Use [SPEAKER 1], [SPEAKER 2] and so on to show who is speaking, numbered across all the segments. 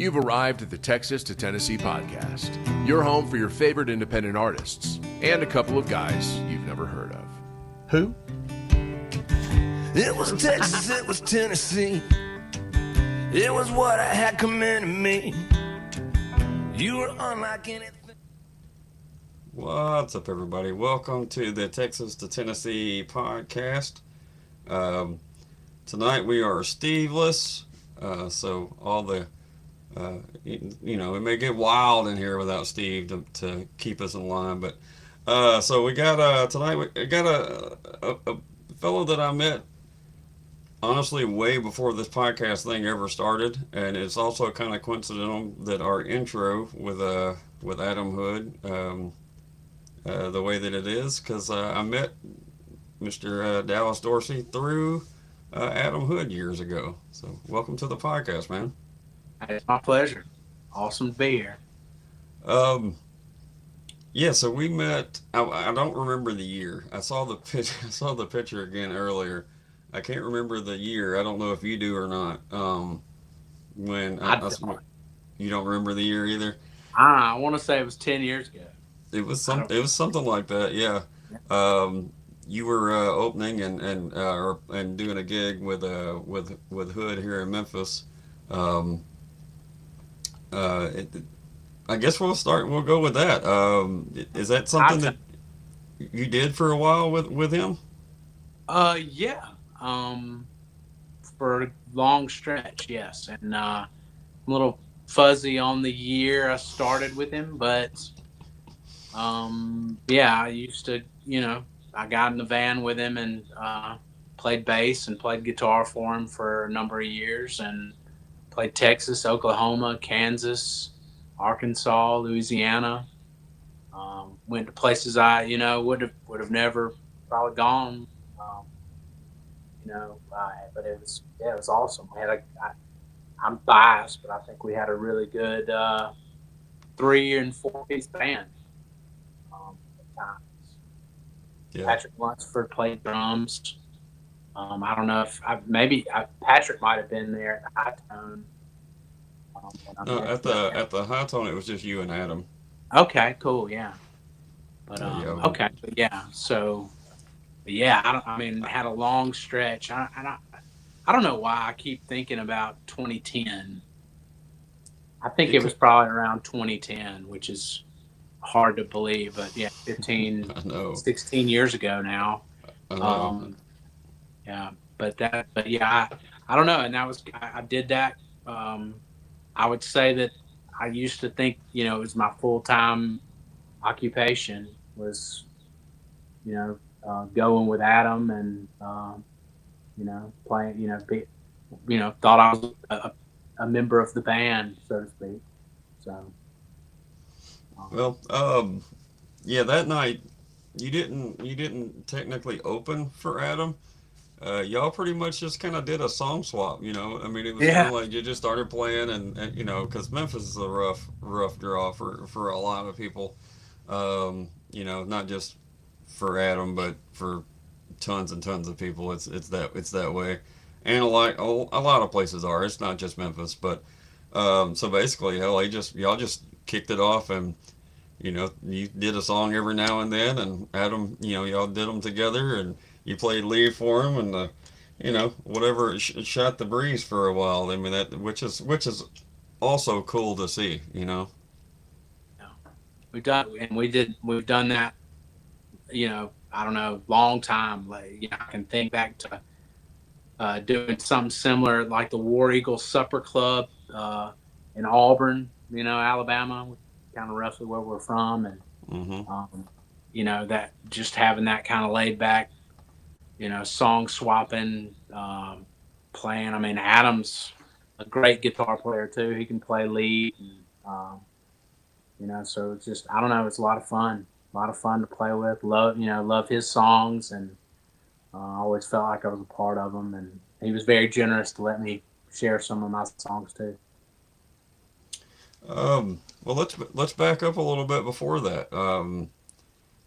[SPEAKER 1] You've arrived at the Texas to Tennessee Podcast, your home for your favorite independent artists and a couple of guys you've never heard of.
[SPEAKER 2] Who?
[SPEAKER 3] It was Texas, it was Tennessee. It was what I had coming to me. You were unlike anything.
[SPEAKER 4] What's up, everybody? Welcome to the Texas to Tennessee Podcast. Tonight we are Steveless, so all the it may get wild in here without Steve to keep us in line, but so we got tonight we got a fellow that I met honestly way before this podcast thing ever started, and it's also kind of coincidental that our intro with Adam Hood the way that it is, because I met Mr. Dallas Dorsey through Adam Hood years ago. So welcome to the podcast, man.
[SPEAKER 2] It's my pleasure. Awesome to be here.
[SPEAKER 4] Yeah, so we met. I don't remember the year. I saw the picture again earlier. I can't remember the year. I don't know if you do or not. You don't remember the year either.
[SPEAKER 2] I want to say it was 10 years ago.
[SPEAKER 4] It was something like that. Yeah. You were opening and doing a gig with Hood here in Memphis. I guess we'll go with that. Is that something that you did for a while with him?
[SPEAKER 2] Yeah. For a long stretch, yes. And I'm a little fuzzy on the year I started with him, but I used to, I got in the van with him and played bass and played guitar for him for a number of years, and played Texas, Oklahoma, Kansas, Arkansas, Louisiana. Went to places I, would have never probably gone. But it was awesome. I'm biased, but I think we had a really good 3 and 4 piece band at times. Yeah. Patrick Lunsford played drums. I don't know if Patrick might have been there at the high tone.
[SPEAKER 4] At the high tone, it was just you and Adam.
[SPEAKER 2] Okay, cool, yeah. But okay, but yeah. So, I had a long stretch. I don't know why I keep thinking about 2010. I think it was probably around 2010, which is hard to believe, but yeah, 16 years ago now. I don't know. And I did that. I would say that I used to think, it was my full-time occupation was, going with Adam and, playing, thought I was a member of the band, so to speak. So.
[SPEAKER 4] That night you didn't technically open for Adam. Y'all pretty much just kind of did a song swap, It was kind of like you just started playing, and because Memphis is a rough draw for a lot of people, not just for Adam, but for tons and tons of people. It's that way, and a lot of places are. It's not just Memphis, but so basically, y'all just kicked it off, and you did a song every now and then, and Adam, y'all did them together, and you played lead for him, and whatever, shot the breeze for a while. I mean, which is also cool to see.
[SPEAKER 2] Yeah. We've done that. I don't know, long time. Like, I can think back to doing something similar, like the War Eagle Supper Club in Auburn, Alabama, kind of roughly where we're from, and that just having that kind of laid back, song swapping, playing. Adam's a great guitar player too. He can play lead, and, so it's just, I don't know, it's a lot of fun to play with. Love his songs, and I always felt like I was a part of them, and he was very generous to let me share some of my songs too.
[SPEAKER 4] Well, let's back up a little bit before that.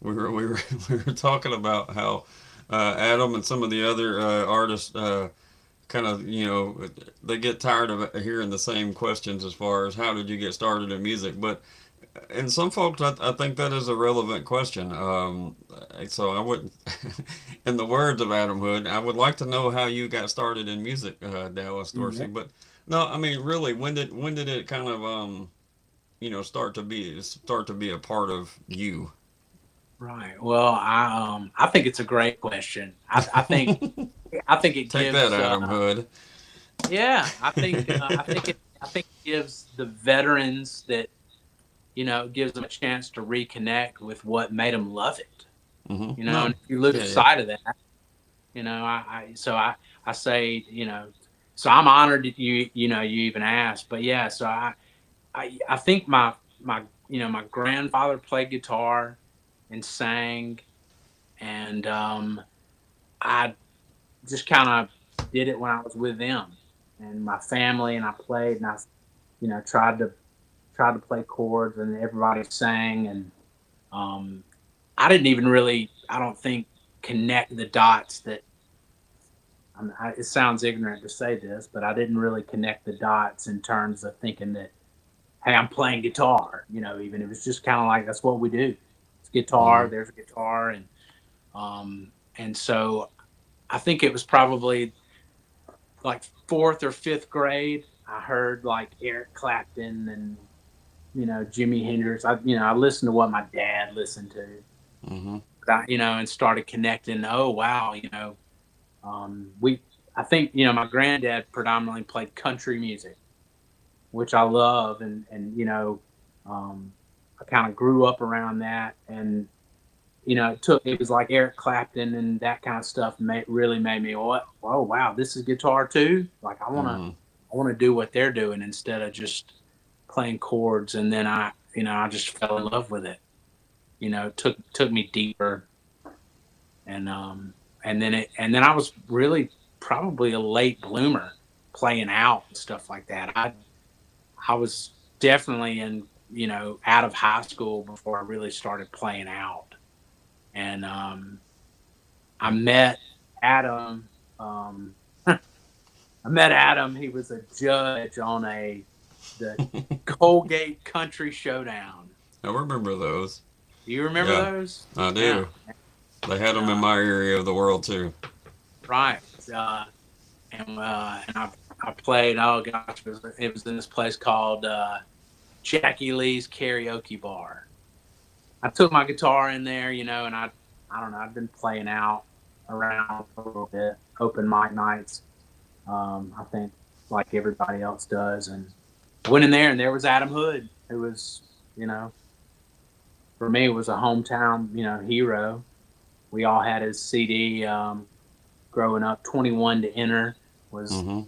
[SPEAKER 4] We were talking about how Adam and some of the other artists kind of, they get tired of hearing the same questions as far as how did you get started in music. But and some folks, I think that is a relevant question. So I would, in the words of Adam Hood, I would like to know how you got started in music, Dallas Dorsey.
[SPEAKER 2] Mhm.
[SPEAKER 4] But no, I mean, really, when did it kind of start to be a part of you?
[SPEAKER 2] Right. Well, I think it's a great question. I think it
[SPEAKER 4] Take that,
[SPEAKER 2] gives
[SPEAKER 4] Adam Hood.
[SPEAKER 2] yeah, I think it gives the veterans that, gives them a chance to reconnect with what made them love it.
[SPEAKER 4] No,
[SPEAKER 2] And if you lose
[SPEAKER 4] yeah, yeah.
[SPEAKER 2] sight of that, I say, so I'm honored that you even asked. But yeah, so I think my grandfather played guitar and sang, and I just kind of did it when I was with them and my family, and I played, and I tried to play chords, and everybody sang, and um, I didn't even really, I don't think, connect the dots that. It sounds ignorant to say this, but I didn't really connect the dots in terms of thinking that, hey, I'm playing guitar. Even it was just kind of like that's what we do. It's guitar.
[SPEAKER 4] Hmm.
[SPEAKER 2] There's a guitar, and so I think it was probably like fourth or fifth grade. I heard like Eric Clapton and Jimi Hendrix. I listened to what my dad listened to,
[SPEAKER 4] Hmm.
[SPEAKER 2] and started connecting. Oh wow, we. I think my granddad predominantly played country music, which I love, and I kind of grew up around that, and it was like Eric Clapton and that kind of stuff really made me, what, oh wow, this is guitar too. Like
[SPEAKER 4] Hmm.
[SPEAKER 2] I want to do what they're doing instead of just playing chords. And then I just fell in love with it. Took me deeper, and then I was really probably a late bloomer playing out and stuff like that. I was definitely out of high school before I really started playing out, and I met Adam. I met Adam. He was a judge on the Colgate Country Showdown.
[SPEAKER 4] I remember those.
[SPEAKER 2] Do you remember
[SPEAKER 4] Yeah,
[SPEAKER 2] those?
[SPEAKER 4] I
[SPEAKER 2] Yeah.
[SPEAKER 4] do. They had them in
[SPEAKER 2] Uh,
[SPEAKER 4] my area of the world too.
[SPEAKER 2] right. And I played. Oh gosh, it was in this place called Jackie Lee's Karaoke Bar. I took my guitar in there, and I don't know. I've been playing out around a little bit, open mic nights. I think like everybody else does, and went in there, and there was Adam Hood, who was, for me, was a hometown, hero. We all had his CD growing up. 21 to Enter was
[SPEAKER 4] Hmm.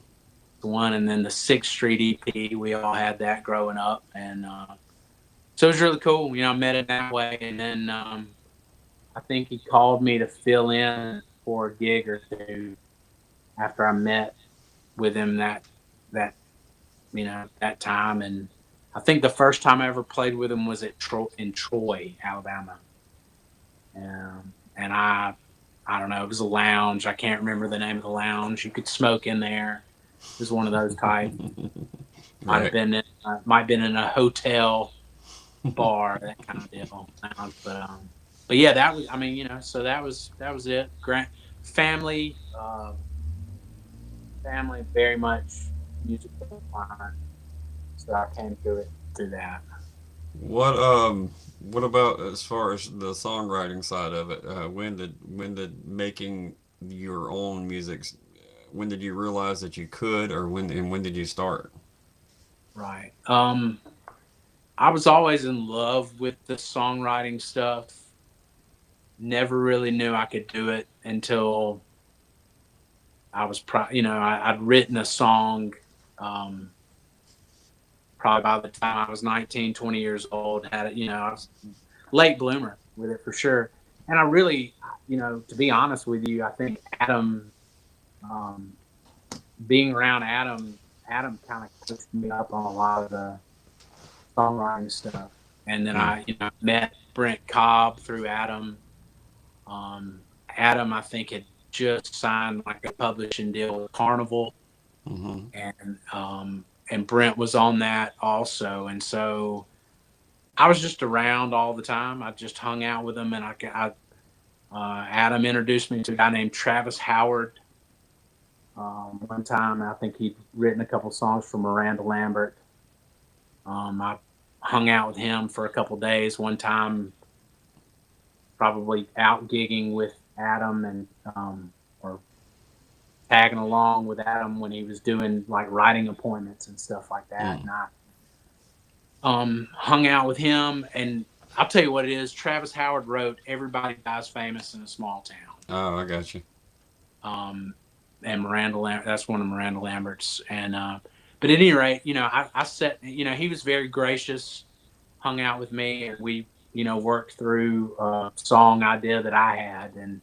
[SPEAKER 2] the one, and then the Sixth Street EP. We all had that growing up, and so it was really cool. I met him that way, and then I think he called me to fill in for a gig or two after I met with him that that time. And I think the first time I ever played with him was in Troy, Alabama. And I don't know, it was a lounge. I can't remember the name of the lounge. You could smoke in there. It was one of those type.
[SPEAKER 4] Right.
[SPEAKER 2] Might have been in a hotel bar, that kind of deal. But yeah, that was. I mean, so that was it. Family, family, very much musical inclined. So I came through it through that.
[SPEAKER 4] What about as far as the songwriting side of it? When did making your own music? When did you realize that you could, or when did you start?
[SPEAKER 2] Right. I was always in love with the songwriting stuff. Never really knew I could do it until I was I'd written a song. Um, Probably by the time I was 19, 20 years old, had it, I was late bloomer with it for sure. And I really, to be honest with you, I think Adam, um, being around Adam kind of pushed me up on a lot of the songwriting stuff. And then
[SPEAKER 4] Hmm.
[SPEAKER 2] I, met Brent Cobb through Adam. Adam, I think, had just signed like a publishing deal with Carnival. and Brent was on that also, and so I was just around all the time. I just hung out with him, and Adam introduced me to a guy named Travis Howard. One time, I think he'd written a couple songs for Miranda Lambert. I hung out with him for a couple days. One time, probably out gigging with Adam and or tagging along with Adam when he was doing like writing appointments and stuff like that. And I hung out with him, and I'll tell you what it is. Travis Howard wrote "Everybody Dies Famous in a Small Town."
[SPEAKER 4] Oh, I got you.
[SPEAKER 2] And Miranda Lambert, that's one of Miranda Lambert's. And but at any rate, I sat, he was very gracious, hung out with me, and we, worked through a song idea that I had, and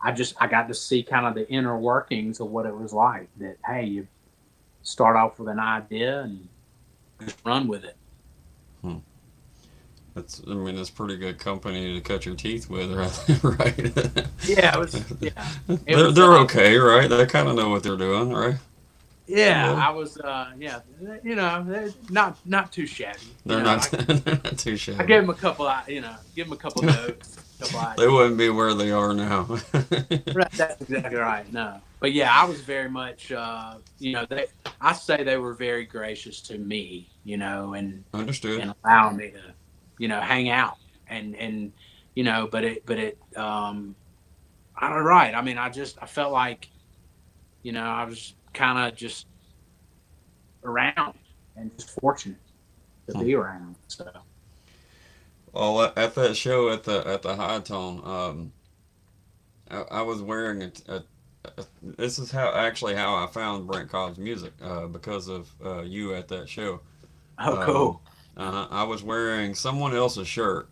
[SPEAKER 2] I got to see kind of the inner workings of what it was like. That, hey, you start off with an idea and just run with it.
[SPEAKER 4] It's pretty good company to cut your teeth with, right?
[SPEAKER 2] Yeah, it was. Yeah,
[SPEAKER 4] they're okay, right? They kind of know what they're doing, right?
[SPEAKER 2] Yeah, I was. They're not too shabby.
[SPEAKER 4] They're not too shabby.
[SPEAKER 2] I gave them a couple. Give them a couple notes.
[SPEAKER 4] They wouldn't be where they are now.
[SPEAKER 2] Right, that's exactly right. No, but yeah, I was very much. I say they were very gracious to me. And
[SPEAKER 4] understood,
[SPEAKER 2] and allowing me to. Hang out and but I don't right. I mean, I felt like, I was kind of just around and just fortunate to be around. So,
[SPEAKER 4] well, at that show at the High Tone, I was wearing this is how I found Brent Cobb's music because of you at that show.
[SPEAKER 2] Oh, cool.
[SPEAKER 4] I was wearing someone else's shirt.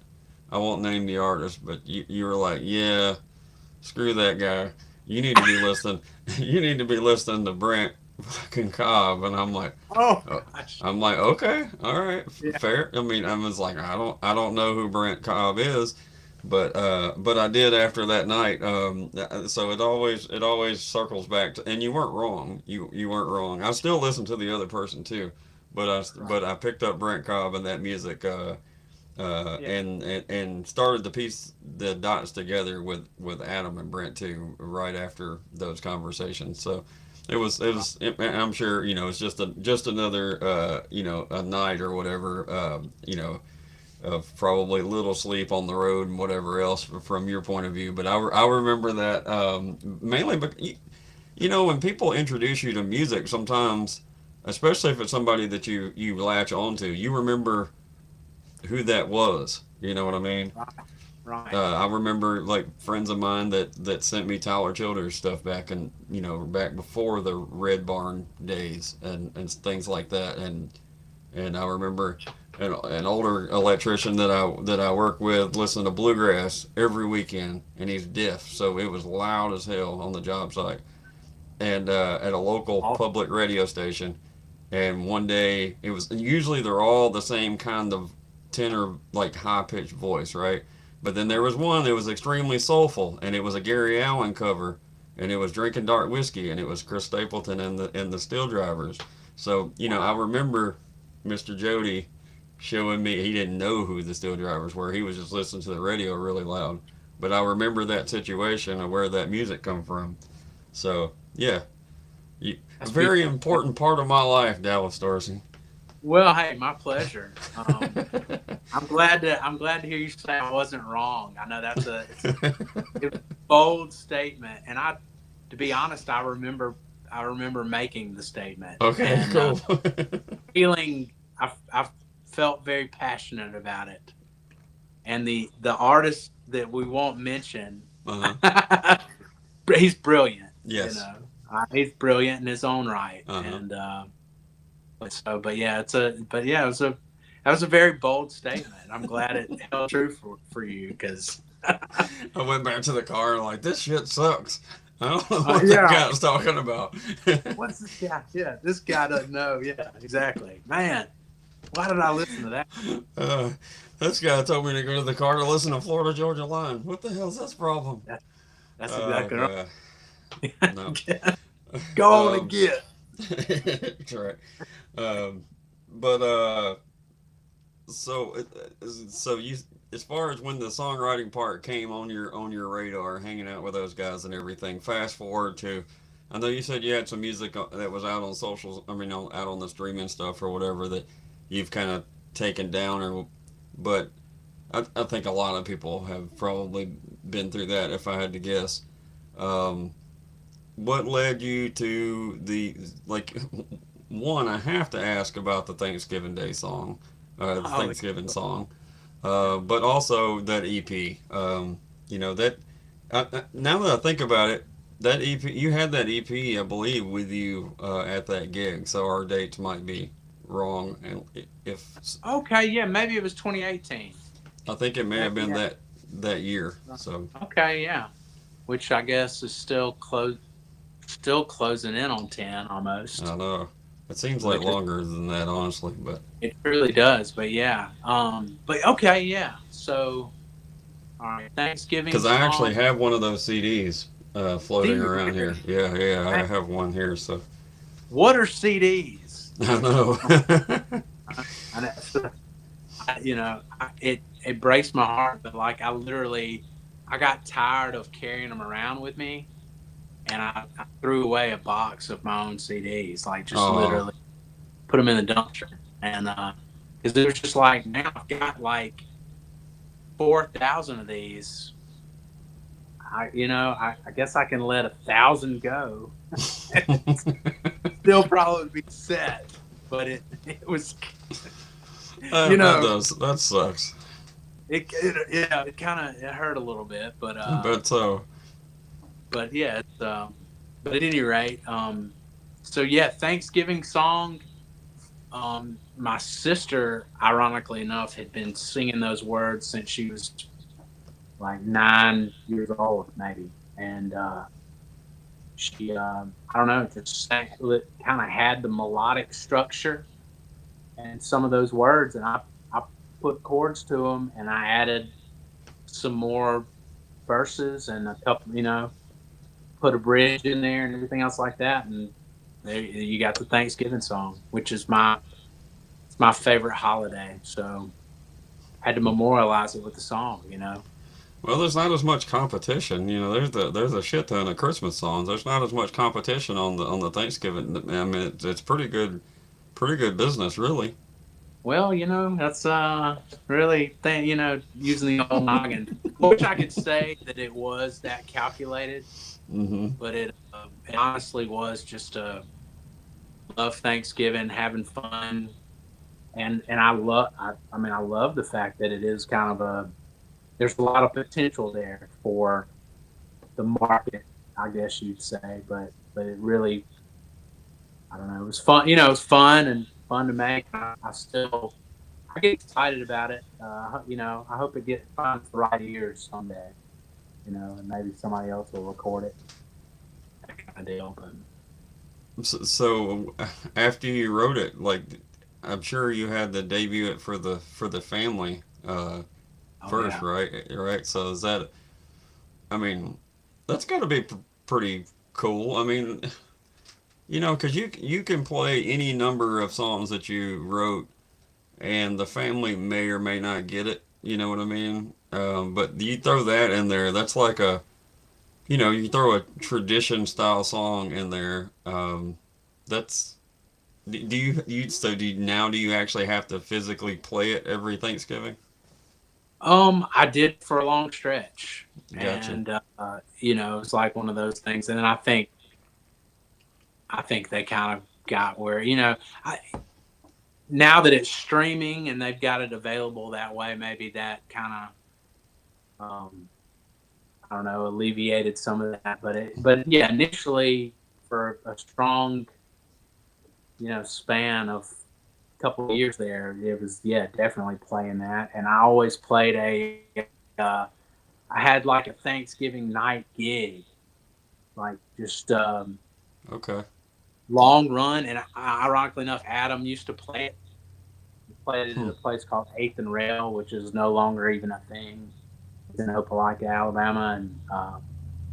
[SPEAKER 4] I won't name the artist, but you were like, yeah, screw that guy. You need to be listening. You need to be listening to Brent fucking Cobb. And I'm like,
[SPEAKER 2] oh, gosh.
[SPEAKER 4] I'm like, okay, all right, fair. I mean, I was like, I don't know who Brent Cobb is, but I did after that night. So it always circles back to, and you weren't wrong. You weren't wrong. I still listen to the other person too. But I picked up Brent Cobb and that music, and started to piece the dots together with Adam and Brent too, right after those conversations. So it was. I'm sure it's just another a night or whatever. Of probably little sleep on the road and whatever else from your point of view. But I remember that mainly, but when people introduce you to music, sometimes. Especially if it's somebody that you latch onto, you remember who that was. You know what I mean?
[SPEAKER 2] Right.
[SPEAKER 4] I remember like friends of mine that sent me Tyler Childers stuff back back before the Red Barn days and things like that. And I remember an older electrician that I work with listened to bluegrass every weekend, and he's deaf, so it was loud as hell on the job site, and at a local public radio station. And one day, it was usually they're all the same kind of tenor, like high-pitched voice, right? But then there was one that was extremely soulful, and it was a Gary Allan cover, and it was Drinking Dark Whiskey, and it was Chris Stapleton and the Steel Drivers. So, I remember Mr. Jody showing me, he didn't know who the Steel Drivers were. He was just listening to the radio really loud. But I remember that situation of where that music come from. So, yeah. A very important part of my life, Dallas Dorsey.
[SPEAKER 2] Well, hey, my pleasure. I'm glad to hear you say I wasn't wrong. I know it's a bold statement, and to be honest, I remember making the statement.
[SPEAKER 4] Okay,
[SPEAKER 2] and,
[SPEAKER 4] cool.
[SPEAKER 2] I felt very passionate about it, and the artist that we won't mention, he's brilliant.
[SPEAKER 4] Yes.
[SPEAKER 2] He's brilliant in his own right, and that was a very bold statement. I'm glad it held true for you, because
[SPEAKER 4] I went back to the car and like, this shit sucks. I don't know what that guy's talking about.
[SPEAKER 2] What's this guy? Yeah, this guy doesn't know. Yeah, exactly. Man, why did I listen to that?
[SPEAKER 4] This guy told me to go to the car to listen to Florida Georgia Line. What the hell's this problem?
[SPEAKER 2] That's exactly right.
[SPEAKER 4] No.
[SPEAKER 2] Go on and get.
[SPEAKER 4] Right. But so you, as far as when the songwriting part came on your radar, hanging out with those guys and everything. Fast forward to, I know you said you had some music that was out on socials. I mean, out on the streaming stuff or whatever that you've kind of taken down, but I think a lot of people have probably been through that. If I had to guess, um, what led you to the like? One, I have to ask about the Thanksgiving Day song, the
[SPEAKER 2] Oh,
[SPEAKER 4] Thanksgiving song, but also that EP. That now that I think about it, that EP, you had that EP, I believe, with you at that gig. So our dates might be wrong, and if
[SPEAKER 2] okay, yeah, maybe it was 2018.
[SPEAKER 4] I think it may have been
[SPEAKER 2] Yeah.
[SPEAKER 4] that year. So
[SPEAKER 2] Okay, yeah, which I guess is still closing in on 10 almost.
[SPEAKER 4] I know it seems like longer than that, honestly, but
[SPEAKER 2] It really does, but yeah. But okay, yeah. So, all right, Thanksgiving
[SPEAKER 4] because I actually
[SPEAKER 2] song.
[SPEAKER 4] have one of those CDs floating
[SPEAKER 2] Do you
[SPEAKER 4] around here.
[SPEAKER 2] really?
[SPEAKER 4] Yeah, I have one here. So
[SPEAKER 2] What are CDs?
[SPEAKER 4] I know.
[SPEAKER 2] And it breaks my heart, but like I got tired of carrying them around with me, and I threw away a box of my own CDs, like just
[SPEAKER 4] Oh,
[SPEAKER 2] literally put them in the dumpster, and because it was just like now I've got like 4,000 of these. I guess I can let 1,000 go. Still probably be set, but it was
[SPEAKER 4] that sucks.
[SPEAKER 2] it kind of hurt a little bit,
[SPEAKER 4] But so
[SPEAKER 2] but yeah, but at any rate, so yeah, Thanksgiving song. My sister, ironically enough, had been singing those words since she was like 9 years old, maybe, and she, I don't know, just kind of had the melodic structure and some of those words, and I put chords to them, and I added some more verses and a couple, put a bridge in there and everything else like that, and there you got the Thanksgiving song, which is my favorite holiday. So I had to memorialize it with the song.
[SPEAKER 4] well, there's not as much competition. There's a shit ton of Christmas songs. There's not as much competition on the Thanksgiving. I mean, it's pretty good business, really.
[SPEAKER 2] Well, that's really using the old noggin. Which I could say that it was that calculated,
[SPEAKER 4] Hmm.
[SPEAKER 2] but it honestly was just love Thanksgiving, having fun, and I love the fact that it is kind of there's a lot of potential there for the market, I guess you'd say, but it really, I don't know, it was fun. It was fun and fun to make. I get excited about it. I hope it finds the right ears someday. And maybe somebody else will record it. That kind of deal. But
[SPEAKER 4] So after you wrote it, like I'm sure you had to debut it for the family
[SPEAKER 2] oh
[SPEAKER 4] first,
[SPEAKER 2] yeah,
[SPEAKER 4] right? Right. So is that? I mean, that's got to be pretty cool. I mean, because you can play any number of songs that you wrote, and the family may or may not get it. You know what I mean? But you throw that in there. That's like you throw a tradition style song in there. That's do you actually have to physically play it every Thanksgiving?
[SPEAKER 2] I did for a long stretch,
[SPEAKER 4] Gotcha.
[SPEAKER 2] and it's like one of those things. And then I think they kind of got where now that it's streaming and they've got it available that way, maybe that kind of I don't know, alleviated some of that. But yeah, initially for a strong span of a couple of years there, it was definitely playing that. And I always played I had like a Thanksgiving night gig, like just
[SPEAKER 4] Okay.
[SPEAKER 2] long run. And ironically enough, Adam used to play it. He played it at
[SPEAKER 4] Hmm.
[SPEAKER 2] a place called Eighth and Rail, which is no longer even a thing. It's in Opelika, Alabama, and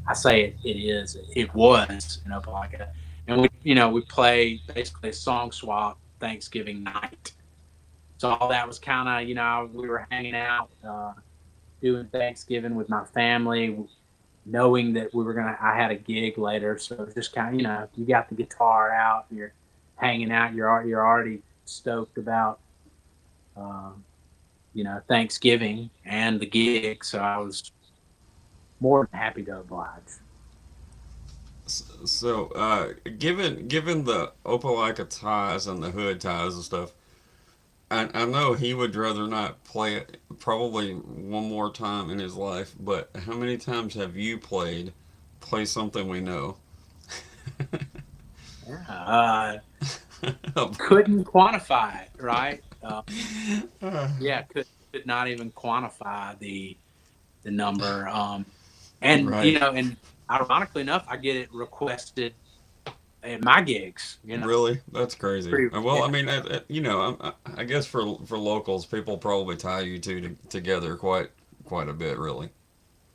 [SPEAKER 2] I say it was in Opelika. and we play basically a song swap Thanksgiving night. So all that was kind of, we were hanging out, doing Thanksgiving with my family, knowing that I had a gig later. So it was just kind of, you got the guitar out, you're hanging out, you're already stoked about, Thanksgiving and the gig. So I was more than happy to oblige.
[SPEAKER 4] So, given the Opelika ties and the hood ties and stuff, I know he would rather not play it probably one more time in his life. But how many times have you play something we know?
[SPEAKER 2] Yeah, couldn't quantify it, right? Yeah, could not even quantify the number. And
[SPEAKER 4] Right.
[SPEAKER 2] and ironically enough, I get it requested at my gigs.
[SPEAKER 4] Really? That's crazy.
[SPEAKER 2] Pretty,
[SPEAKER 4] Well,
[SPEAKER 2] yeah,
[SPEAKER 4] I mean, I guess for locals, people probably tie you two together quite a bit, really.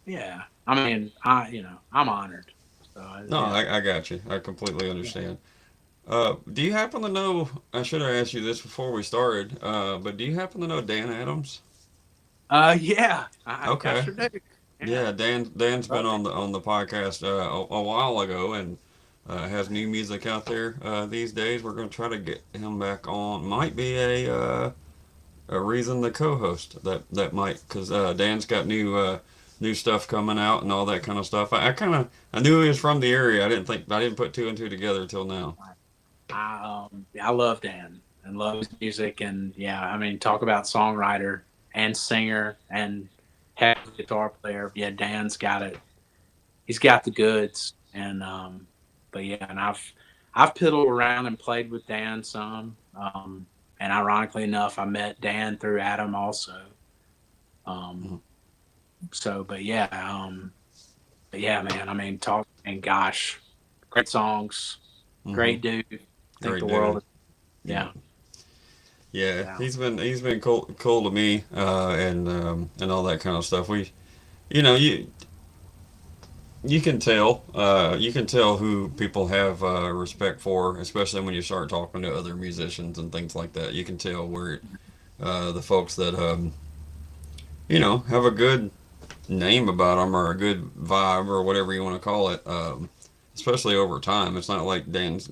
[SPEAKER 2] yeah. I mean, I'm honored. So
[SPEAKER 4] No,
[SPEAKER 2] yeah,
[SPEAKER 4] I got you. I completely understand. Do you happen to know? I should have asked you this before we started. But do you happen to know Dan Adams?
[SPEAKER 2] yeah. I
[SPEAKER 4] Okay.
[SPEAKER 2] sure do. Yeah.
[SPEAKER 4] Yeah, Dan's been
[SPEAKER 2] Love it.
[SPEAKER 4] on the podcast a while ago and has new music out there these days. We're going to try to get him back on. Might be a reason to co-host that might because Dan's got new stuff coming out and all that kind of stuff. I knew he was from the area. I didn't put two and two together till now.
[SPEAKER 2] I love Dan and love his music, and yeah, I mean, talk about songwriter and singer and heck of a guitar player. Yeah, Dan's got it. He's got the goods, and but yeah, and I've piddled around and played with Dan some, and ironically enough, I met Dan through Adam also. Um, so, but yeah, man, I mean, talk and gosh, great songs, great dude. Think
[SPEAKER 4] Great
[SPEAKER 2] the
[SPEAKER 4] dude.
[SPEAKER 2] world.
[SPEAKER 4] Yeah.
[SPEAKER 2] Yeah.
[SPEAKER 4] Yeah, he's been cool to me, and all that kind of stuff. You know, you can tell who people have respect for, especially when you start talking to other musicians and things like that. You can tell where the folks that have a good name about them or a good vibe or whatever you want to call it. Especially over time, it's not like Dan's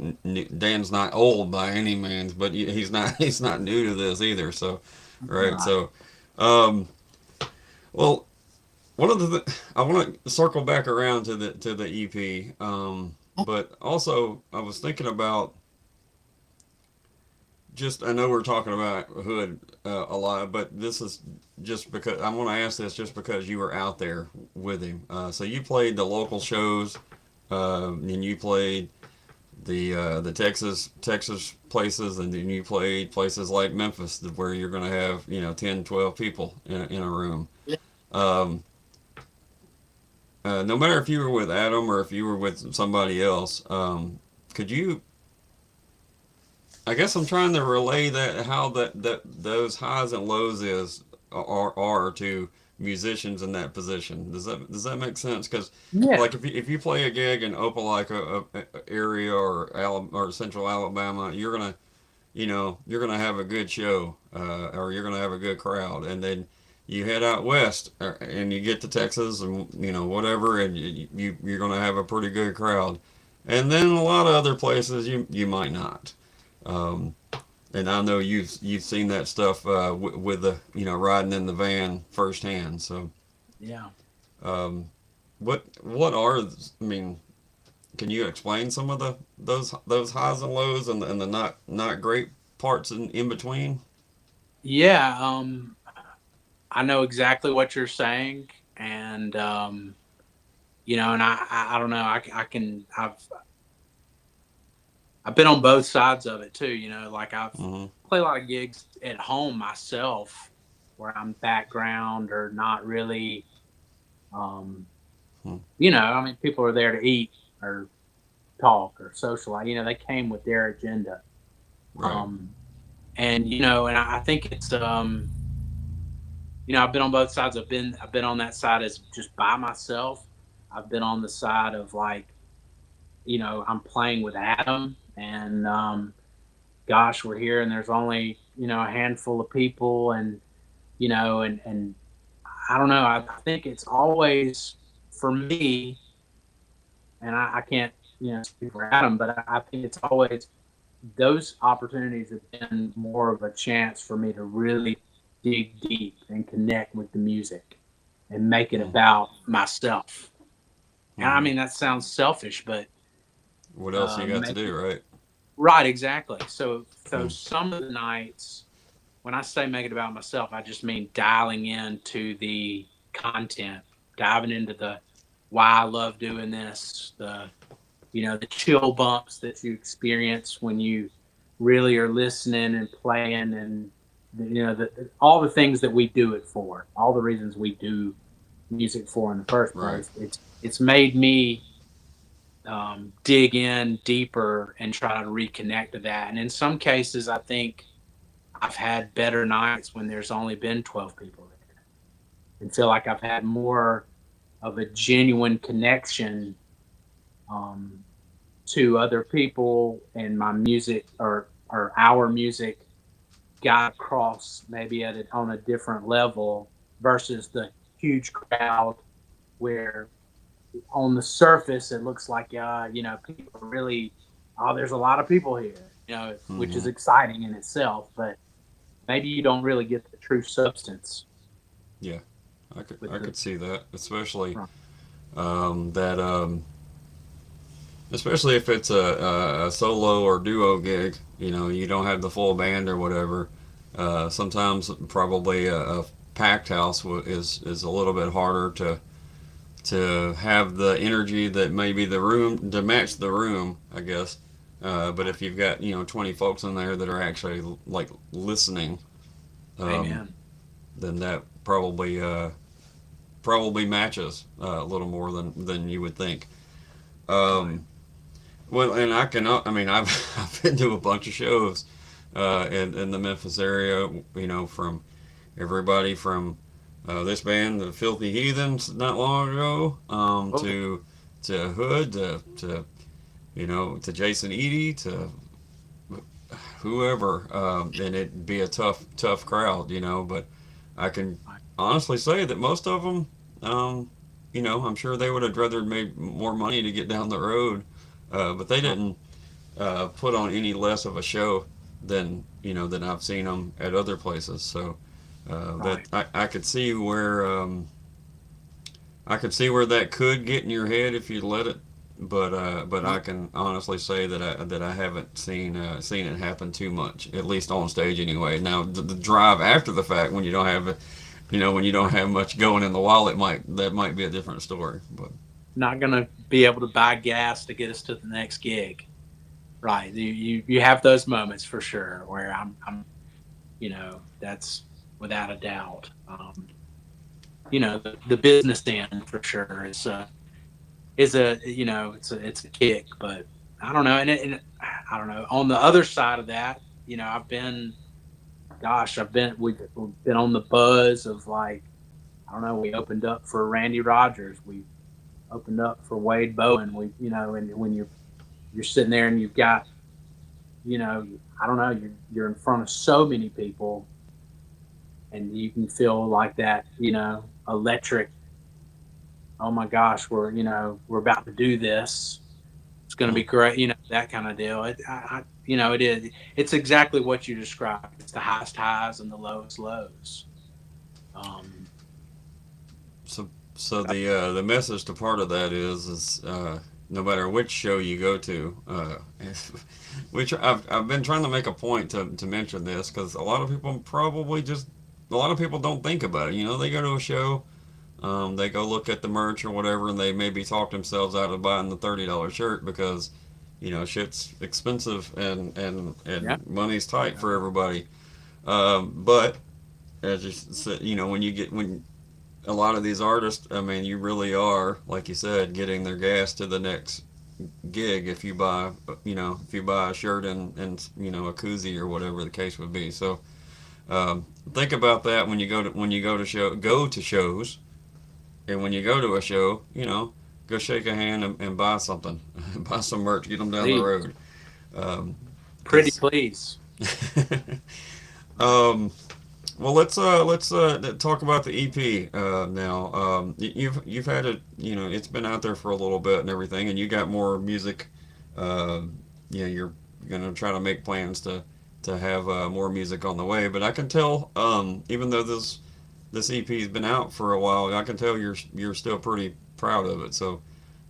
[SPEAKER 4] not old by any means, but he's not new to this either. So, right. So, um, well, one of I want to circle back around to the EP, but also I was thinking about I know we're talking about Hood a lot, but this is just because I want to ask this just because you were out there with him. So you played the local shows, and you played the Texas places, and then you played places like Memphis where you're going to have 10, 12 people in a room.
[SPEAKER 2] Yeah.
[SPEAKER 4] No matter if you were with Adam or if you were with somebody else, could you? I guess I'm trying to relay how those highs and lows are to musicians in that position. Does that make sense? Because
[SPEAKER 2] Yeah.
[SPEAKER 4] like if you play a gig in Opelika area or Central Alabama, you're gonna have a good show, or you're gonna have a good crowd, and then you head out west and you get to Texas and whatever, and you're gonna have a pretty good crowd, and then a lot of other places you might not. Um, and I know you've seen that stuff with the riding in the van firsthand. So
[SPEAKER 2] Yeah.
[SPEAKER 4] um, what are I mean? Can you explain some of those highs and lows and the not great parts in between?
[SPEAKER 2] Yeah. I know exactly what you're saying, and and I don't know. I've been on both sides of it too. Like I've played a lot of gigs at home myself, where I'm background or not really. I mean, people are there to eat or talk or socialize. They came with their agenda.
[SPEAKER 4] Right.
[SPEAKER 2] And I think it's I've been on both sides. I've been on that side as just by myself. I've been on the side of like I'm playing with Adam, and gosh, we're here, and there's only a handful of people, and and I don't know. I think it's always for me, and I can't speak for Adam, but I think it's always those opportunities have been more of a chance for me to really dig deep and connect with the music and make it about myself. And I mean, that sounds selfish, but
[SPEAKER 4] what else you got to do, right?
[SPEAKER 2] Right, exactly. So some of the nights, when I say make it about myself, I just mean dialing into the content, diving into the why I love doing this, the the chill bumps that you experience when you really are listening and playing, and all the things that we do it for, all the reasons we do music for in the first place. Right. It's made me dig in deeper and try to reconnect to that. And in some cases, I think I've had better nights when there's only been 12 people there, and feel like I've had more of a genuine connection to other people, and my music or our music got across maybe on a different level versus the huge crowd where on the surface it looks like people really there's a lot of people here, which is exciting in itself, but maybe you don't really get the true substance.
[SPEAKER 4] Yeah, I could see that, especially especially if it's a solo or duo gig. You don't have the full band or whatever. Sometimes probably a packed house is a little bit harder to have the energy that maybe the room to match the room, I guess. But if you've got 20 folks in there that are actually like listening,
[SPEAKER 2] Amen.
[SPEAKER 4] Then that probably matches a little more than you would think. Well, and I've been to a bunch of shows in the Memphis area, from everybody from this band, the Filthy Heathens, not long ago, to Hood, to Jason Eady, to whoever, and it'd be a tough crowd, but I can honestly say that most of them, I'm sure they would have rather made more money to get down the road, but they didn't put on any less of a show than I've seen them at other places. So that I could see where that could get in your head if you let it, but I can honestly say that I haven't seen it happen too much, at least on stage anyway. Now the drive after the fact, when you don't have when you don't have much going in the wallet, that might be a different story. But
[SPEAKER 2] not gonna be able to buy gas to get us to the next gig, right? You have those moments for sure where I'm that's without a doubt. The business end for sure is a it's a kick, but I don't know, and I don't know. On the other side of that, we've been on the buzz of, like, I don't know, we opened up for Randy Rogers, we opened up for Wade Bowen, and when you're sitting there and you've got, I don't know, you're in front of so many people, and you can feel like that, electric, oh my gosh, we're about to do this, it's going to be great, that kind of deal. It's exactly what you described. It's the highest highs and the lowest lows.
[SPEAKER 4] So the message to part of that is no matter which show you go to, which I've been trying to make a point to mention this, because a lot of people don't think about it. They go to a show, they go look at the merch or whatever, and they maybe talk themselves out of buying the $30 shirt because shit's expensive and money's tight for everybody. But as you said, when a lot of these artists, you really are, like you said, getting their gas to the next gig if you buy a shirt and a koozie or whatever the case would be. So think about that when you go to shows, and when you go to a show, go shake a hand and buy something, buy some merch, get them down the
[SPEAKER 2] Please.
[SPEAKER 4] road.
[SPEAKER 2] Pretty
[SPEAKER 4] 'Cause
[SPEAKER 2] please.
[SPEAKER 4] um, well, let's talk about the EP now. You've had it, it's been out there for a little bit and everything, and you got more music. Uh, you're gonna try to make plans to have more music on the way. But I can tell, even though this EP has been out for a while, I can tell you're still pretty proud of it. So,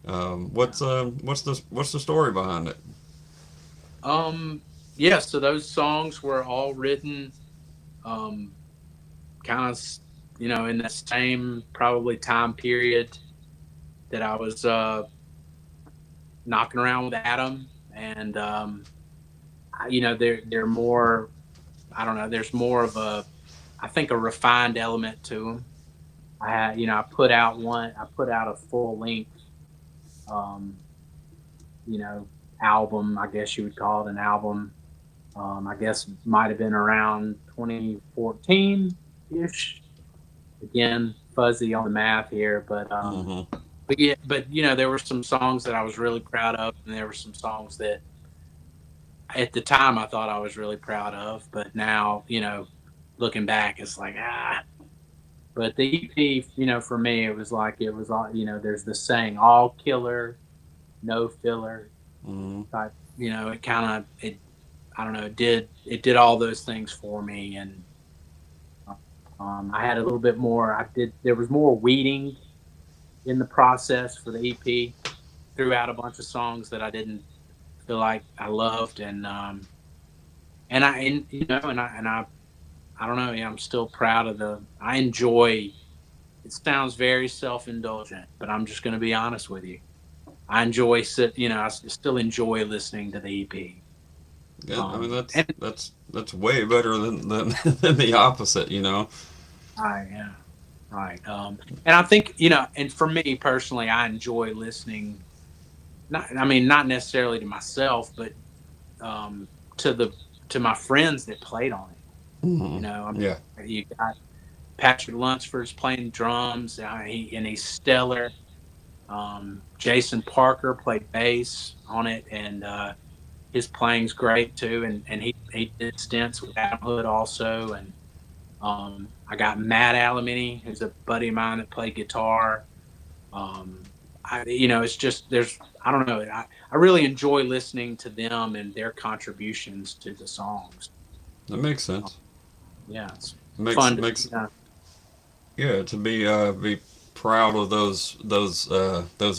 [SPEAKER 4] what's the story behind it?
[SPEAKER 2] Um, yeah, so those songs were all written, um, kind of, in the same probably time period that I was knocking around with Adam, and they're more. I don't know. There's more of I think, a refined element to them. I had, I put out a full length, um, you know, album. I guess you would call it an album. I guess might have been around 2014 ish. Again, fuzzy on the math here, but yeah, but there were some songs that I was really proud of, and there were some songs that at the time I thought I was really proud of, but now, looking back, it's like, But the EP, for me, it was all, there's this saying, all killer, no filler.
[SPEAKER 4] Mm-hmm.
[SPEAKER 2] Type, I don't know, it did all those things for me. And I had a little bit more, there was more weeding in the process for the EP. Threw out a bunch of songs that I didn't feel like I loved. And I don't know. Yeah, I'm still proud of I enjoy. It sounds very self-indulgent, but I'm just going to be honest with you. I still enjoy listening to the EP.
[SPEAKER 4] Yeah, I mean that's way better than than the opposite,
[SPEAKER 2] Yeah, right. And I think and for me personally, I enjoy listening. Not necessarily to myself, but to my friends that played on it.
[SPEAKER 4] Mm-hmm. Yeah.
[SPEAKER 2] You got Patrick Lunsford's playing drums, and he's stellar. Jason Parker played bass on it, and his playing's great too. And he did stints with Adam Hood also. And I got Matt Alamini, who's a buddy of mine that played guitar. It's just I don't know. I really enjoy listening to them and their contributions to the songs.
[SPEAKER 4] That makes sense.
[SPEAKER 2] Yeah, it's
[SPEAKER 4] fun.
[SPEAKER 2] Yeah,
[SPEAKER 4] to be proud of those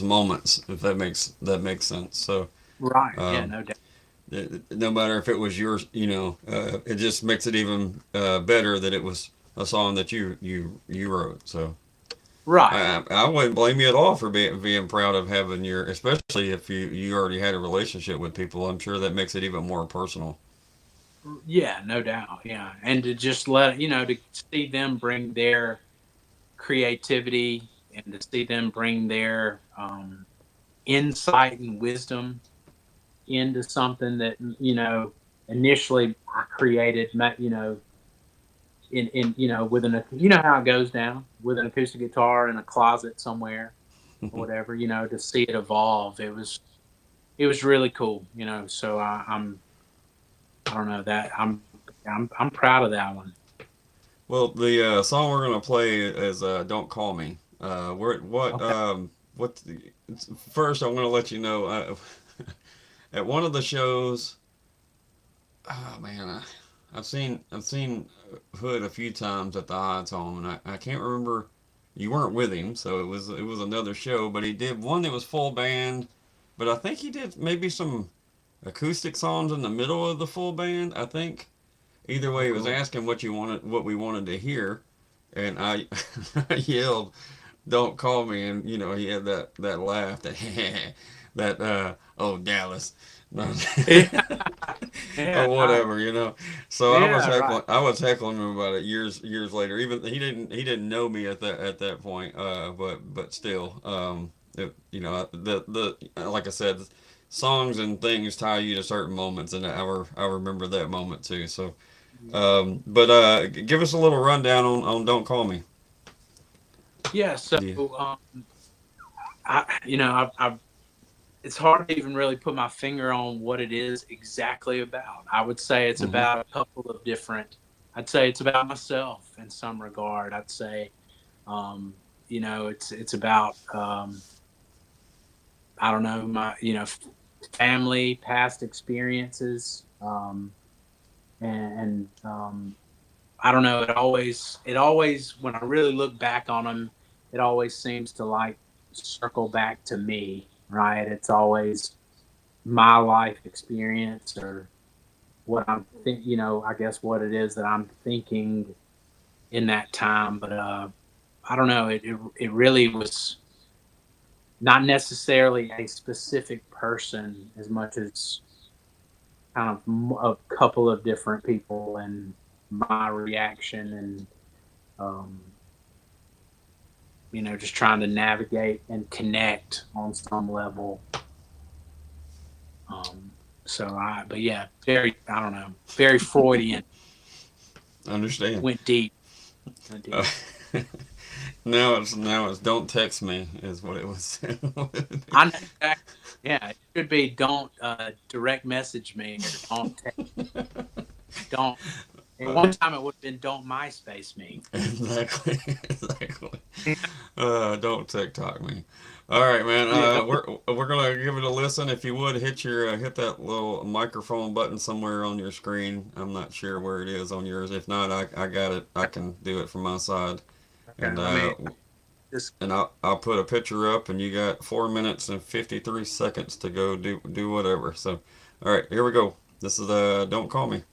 [SPEAKER 4] moments, if that makes sense. So
[SPEAKER 2] right, yeah, no doubt.
[SPEAKER 4] No matter if it was yours, it just makes it even better that it was a song that you wrote. So
[SPEAKER 2] right,
[SPEAKER 4] I wouldn't blame you at all for being proud of having especially if you already had a relationship with people. I'm sure that makes it even more personal.
[SPEAKER 2] Yeah, no doubt. Yeah, and to just to see them bring their creativity and to see them bring their insight and wisdom into something that initially I created. In with how it goes down with an acoustic guitar in a closet somewhere or whatever. To see it evolve, it was really cool. So I don't know that I'm proud of that one.
[SPEAKER 4] Well, the song we're gonna play is "Don't Call Me." First, I want to let you know at one of the shows. Oh man, I've seen Hood a few times at the Odds Home, and I can't remember. You weren't with him, so it was another show. But he did one that was full band, but I think he did maybe some acoustic songs in the middle of the full band. I think. Either way, he was asking what we wanted to hear, and I yelled, "Don't call me!" And he had that laugh, that oh Dallas, or whatever, So I was heckling him about it years later. Even he didn't know me at that point, but still, the like I said, songs and things tie you to certain moments, and I remember that moment too. So. But give us a little rundown on "Don't Call Me."
[SPEAKER 2] Yeah, so I've it's hard to even really put my finger on what it is exactly about. I would say it's about a couple of different. I'd say it's about myself in some regard. I'd say, it's about I don't know, my family, past experiences, and I don't know. It always when I really look back on them, it always seems to like circle back to me, right? It's always my life experience or what I'm I guess what it is that I'm thinking in that time. But I don't know. It really was not necessarily a specific person as much as kind of a couple of different people and my reaction and just trying to navigate and connect on some level. But yeah, I don't know, very Freudian.
[SPEAKER 4] Understand.
[SPEAKER 2] Went deep.
[SPEAKER 4] Now it's don't text me is what it was.
[SPEAKER 2] I know exactly. Yeah, it should be don't direct message me or don't text. Don't. And one time it would have been don't MySpace me.
[SPEAKER 4] Exactly. Don't TikTok me. All right, man. We're gonna give it a listen. If you would hit that little microphone button somewhere on your screen. I'm not sure where it is on yours. If not, I got it. I can do it from my side.
[SPEAKER 2] Okay,
[SPEAKER 4] And I'll put a picture up, and you got 4 minutes and 53 seconds to go do whatever. So, all right, here we go. This is Don't Call Me.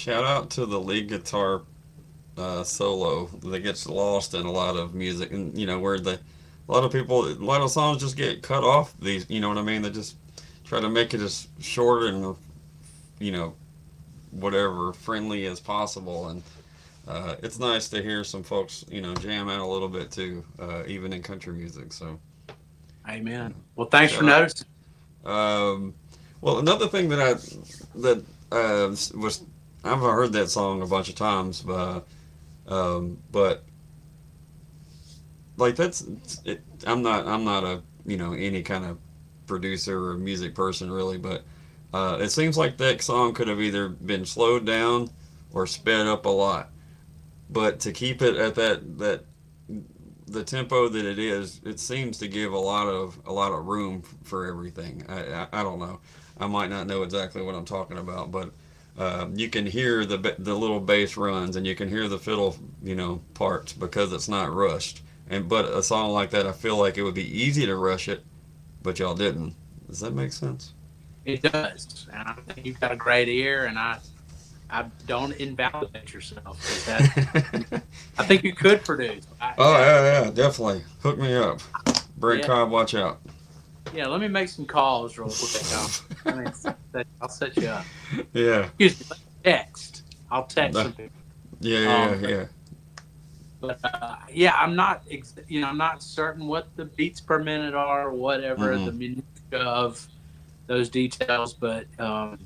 [SPEAKER 4] shout out to the lead guitar solo that gets lost in a lot of music, and where a lot of people, a lot of songs just get cut off. These, you know what I mean? They just try to make it as short and you know whatever friendly as possible, and it's nice to hear some folks jam out a little bit too, even in country music. So,
[SPEAKER 2] amen. Well, thanks
[SPEAKER 4] shout
[SPEAKER 2] for
[SPEAKER 4] out.
[SPEAKER 2] noticing.
[SPEAKER 4] Well, another thing was, I've heard that song a bunch of times, but like that's it. I'm not a any kind of producer or music person really, but it seems like that song could have either been slowed down or sped up a lot. But to keep it at that the tempo that it is, it seems to give a lot of room for everything. I don't know. I might not know exactly what I'm talking about, but you can hear the little bass runs, and you can hear the fiddle parts because it's not rushed. But a song like that, I feel like it would be easy to rush it, but y'all didn't. Does that make sense?
[SPEAKER 2] It does, and I think you've got a great ear, and I don't invalidate yourself. 'Cause I think you could produce.
[SPEAKER 4] Yeah, definitely. Hook me up. Brent Cobb, watch out.
[SPEAKER 2] Yeah, let me make some calls real quick. I'll set you up.
[SPEAKER 4] Yeah.
[SPEAKER 2] Excuse me, text. I'll text some people.
[SPEAKER 4] Yeah.
[SPEAKER 2] But I'm not, I'm not certain what the beats per minute are, or whatever the minutiae of those details. But I've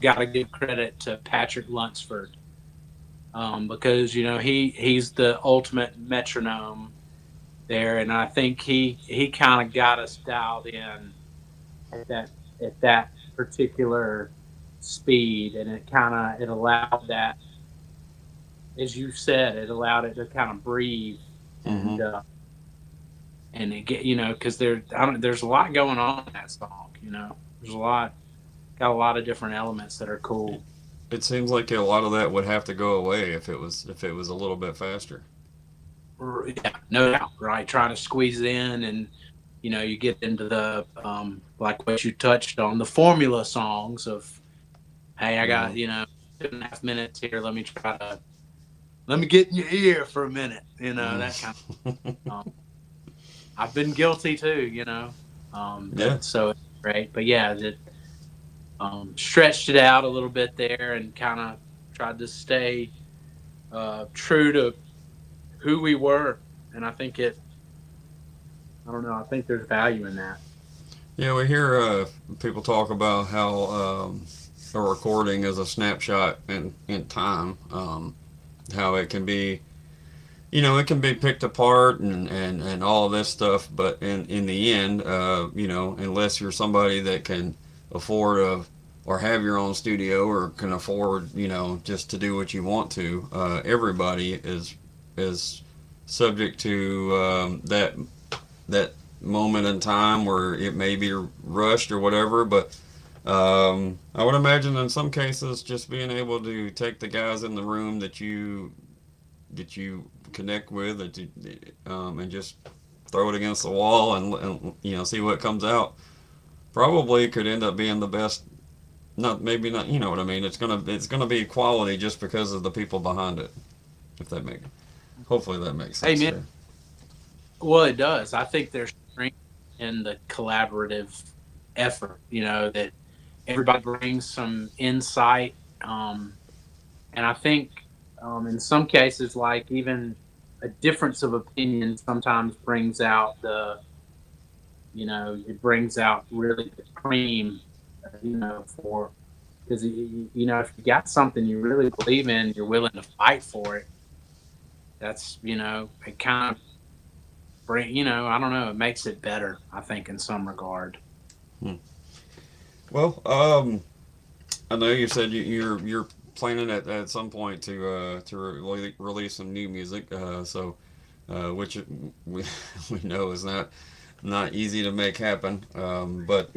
[SPEAKER 2] got to give credit to Patrick Lunsford because he's the ultimate metronome there, and I think he kind of got us dialed in at that particular speed, and it allowed that, as you said, it allowed it to kind of breathe and it get because there's a lot going on in that song. There's got a lot of different elements that are cool.
[SPEAKER 4] It seems like a lot of that would have to go away if it was a little bit faster.
[SPEAKER 2] Yeah, no doubt. Right, trying to squeeze it in, and you get into the like what you touched on, the formula songs of, hey, I got 2.5 minutes here. Let me get in your ear for a minute. That kind of. I've been guilty too. So it's great, but yeah, stretched it out a little bit there and kind of tried to stay true to who we were, and I think I think there's value in that.
[SPEAKER 4] Yeah, we hear people talk about how a recording is a snapshot in time, how it can be, it can be picked apart and all of this stuff, but in the end, unless you're somebody that can afford or have your own studio or can afford, just to do what you want to, everybody is subject to that moment in time where it may be rushed or whatever. But I would imagine in some cases just being able to take the guys in the room that you connect with, and just throw it against the wall and see what comes out, probably could end up being the best. Maybe not, you know what I mean. It's gonna be quality just because of the people behind it. Hopefully that makes sense.
[SPEAKER 2] Amen. Well, it does. I think there's strength in the collaborative effort. That everybody brings some insight, and I think in some cases, like even a difference of opinion sometimes brings out it brings out really the cream. Because if you got something you really believe in, you're willing to fight for it. That's it kind of bring I don't know, it makes it better, I think, in some regard.
[SPEAKER 4] Well, I know you said you're planning at some point to release some new music, so which we know is not easy to make happen, but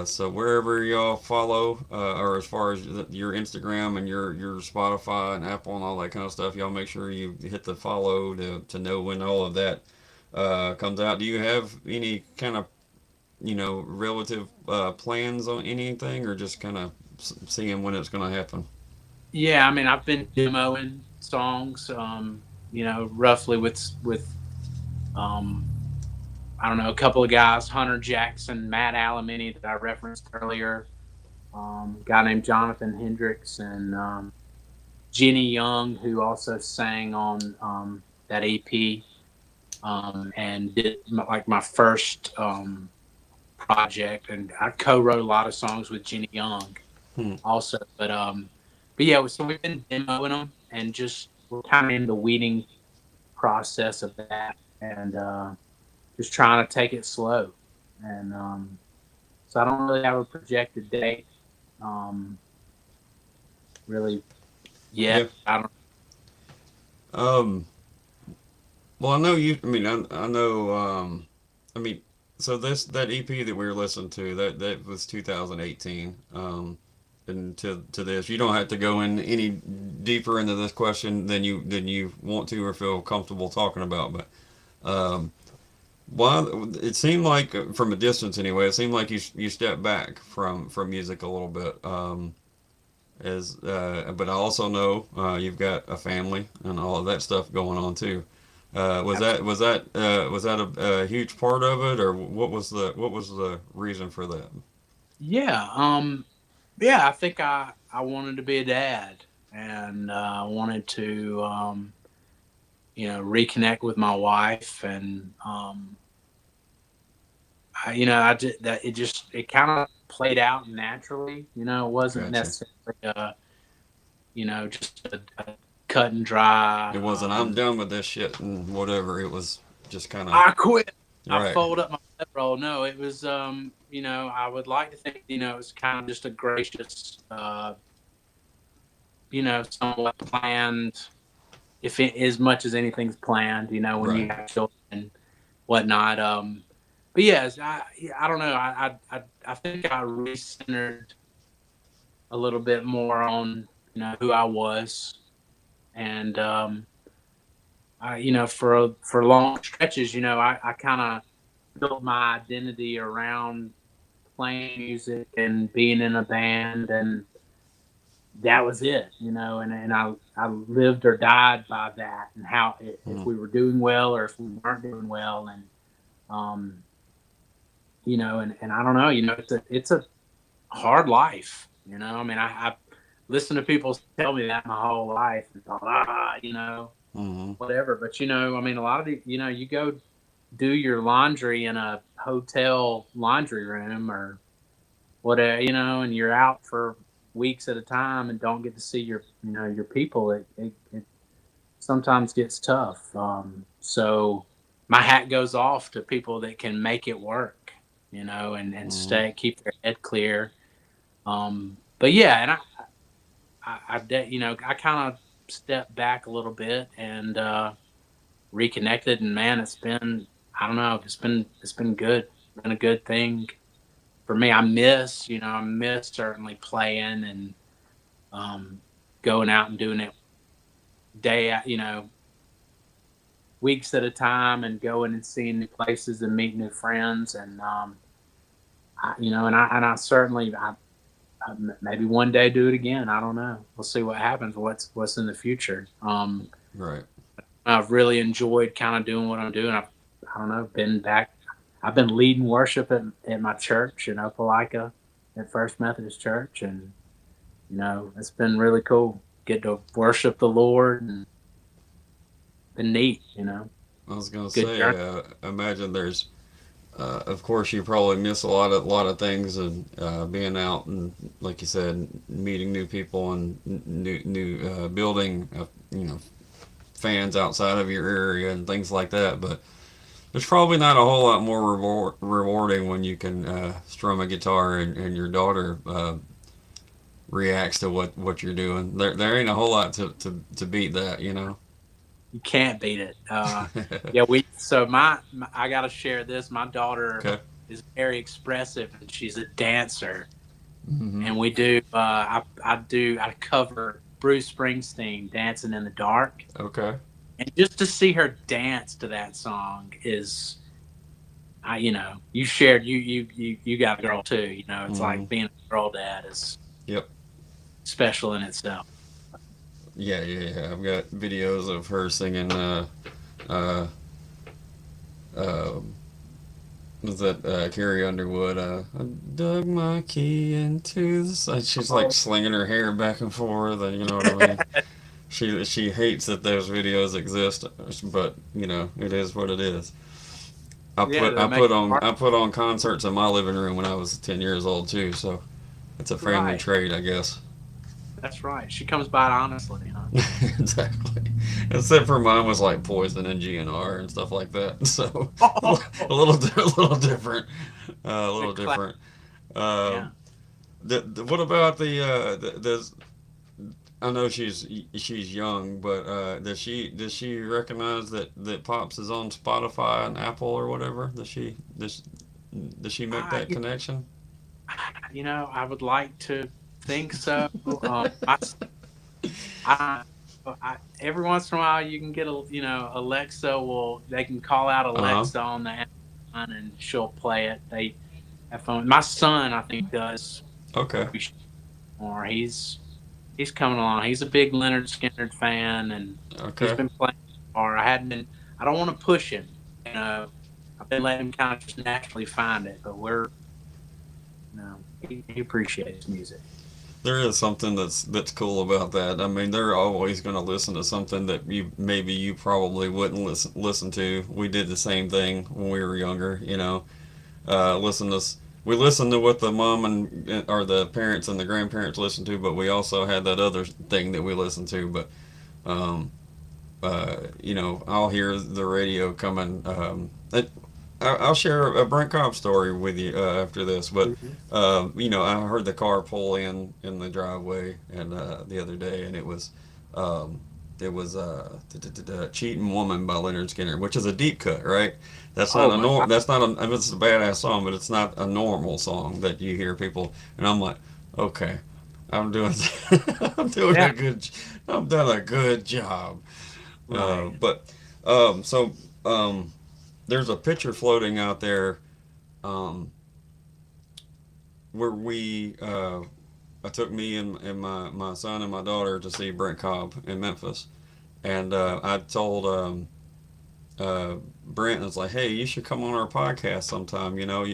[SPEAKER 4] so wherever y'all follow, or as far as your Instagram and your Spotify and Apple and all that kind of stuff, y'all make sure you hit the follow to know when all of that comes out. Do you have any kind of relative plans on anything, or just kind of seeing when it's going to happen?
[SPEAKER 2] Yeah, I mean, I've been demoing songs, roughly with I don't know, a couple of guys, Hunter Jackson, Matt Alamini that I referenced earlier, a guy named Jonathan Hendricks, and Jenny Young, who also sang on that EP, and did my first project, and I co-wrote a lot of songs with Jenny Young also, but yeah, so we've been demoing them, and just we're kind of in the weeding process of that, and just trying to take it slow, and so I don't really have a projected date, really yet.
[SPEAKER 4] Yeah.
[SPEAKER 2] I don't.
[SPEAKER 4] Well, I know you. I mean, I know. I mean, so that EP that we were listening to, that was 2018. And to this, you don't have to go in any deeper into this question than you want to or feel comfortable talking about. But why it seemed like, from a distance anyway, it seemed like you stepped back from music a little bit. But I also know you've got a family and all of that stuff going on too. Was that a huge part of it, or what was the reason for that?
[SPEAKER 2] Yeah, I think I wanted to be a dad, and I wanted to reconnect with my wife, and it kind of played out naturally. It wasn't necessarily just a cut and dry.
[SPEAKER 4] It wasn't, I'm done with this shit and whatever. It was just kind of,
[SPEAKER 2] I quit.
[SPEAKER 4] Right.
[SPEAKER 2] I fold up my role. No, it was, I would like to think, it was kind of just a gracious, somewhat planned, as much as anything's planned, when
[SPEAKER 4] Right.
[SPEAKER 2] you have children and whatnot. But yes, I don't know. I think I recentered a little bit more on, who I was. And, for long stretches, I kind of built my identity around playing music and being in a band, and that was it, and I lived or died by that, and how if we were doing well or if we weren't doing well, and and I don't know, it's a hard life, I mean, I listened to people tell me that my whole life and thought, whatever, but I mean, a lot of the, you go do your laundry in a hotel laundry room or whatever, and you're out for weeks at a time and don't get to see your people. It sometimes gets tough. So my hat goes off to people that can make it work, and keep their head clear. But yeah, and I kind of stepped back a little bit and reconnected, and man, it's been, I don't know, it's been good. It's been a good thing for me. I miss certainly playing and going out and doing it weeks at a time, and going and seeing new places and meeting new friends, and I certainly maybe one day do it again. I don't know. We'll see what happens. What's in the future.
[SPEAKER 4] Right.
[SPEAKER 2] I've really enjoyed kind of doing what I'm doing. I don't know, I've been leading worship at my church in Opelika at First Methodist Church, and it's been really cool. Get to worship the Lord, and been neat.
[SPEAKER 4] I was gonna say, imagine there's, of course, you probably miss a lot of things, and being out and, like you said, meeting new people and new building, fans outside of your area and things like that. But there's probably not a whole lot more rewarding when you can strum a guitar and your daughter reacts to what you're doing. There ain't a whole lot to beat that,
[SPEAKER 2] You can't beat it. Yeah, I got to share this. My daughter is very expressive, and she's a dancer. Mm-hmm. And we do, I cover Bruce Springsteen, Dancing in the Dark.
[SPEAKER 4] Okay.
[SPEAKER 2] And just to see her dance to that song is, you shared, you got a girl too, it's like being a girl dad is.
[SPEAKER 4] Yep.
[SPEAKER 2] special in itself.
[SPEAKER 4] Yeah. I've got videos of her singing. Uh, was that Carrie Underwood? I dug my key into the sun. She's like slinging her hair back and forth, and you know what I mean. She hates that those videos exist, but you know it is what it is. I put on concerts in my living room when I was 10 years old too, so it's a family trait, I guess.
[SPEAKER 2] That's right. She comes by honestly, huh?
[SPEAKER 4] Exactly. Except for mine was like Poison and GNR and stuff like that. So a little different. A little different.
[SPEAKER 2] Yeah.
[SPEAKER 4] What about the I know she's young, but does she recognize that Pops is on Spotify and Apple or whatever? Does she make that connection?
[SPEAKER 2] You know, I would like to think so. I, every once in a while, you can get Alexa they can call out Alexa on the Amazon and she'll play it. They have fun. My son, I think, does.
[SPEAKER 4] Okay.
[SPEAKER 2] Or he's coming along. He's a big Leonard Skinner fan, and he's been playing guitar. I don't want to push him. You know, I've been letting him kind of just naturally find it. But he appreciates music.
[SPEAKER 4] There is something that's cool about that. I mean, they're always going to listen to something that you probably wouldn't listen to. We did the same thing when we were younger. You know, we listened to what the mom or the parents and the grandparents listened to, but we also had that other thing that we listened to. But you know, I'll hear the radio coming. I'll share a Brent Cobb story with you after this, but you know, I heard the car pull in the driveway and the other day, and it was "Cheating Woman" by Leonard Skinner, which is a deep cut, right? That's not I mean, it's a badass song, but it's not a normal song that you hear people. And I'm like, okay, I'm doing I've done a good job.
[SPEAKER 2] Right.
[SPEAKER 4] There's a picture floating out there, where I took me and my son and my daughter to see Brent Cobb in Memphis, and I told Brent, was like, hey, you should come on our podcast sometime. You know,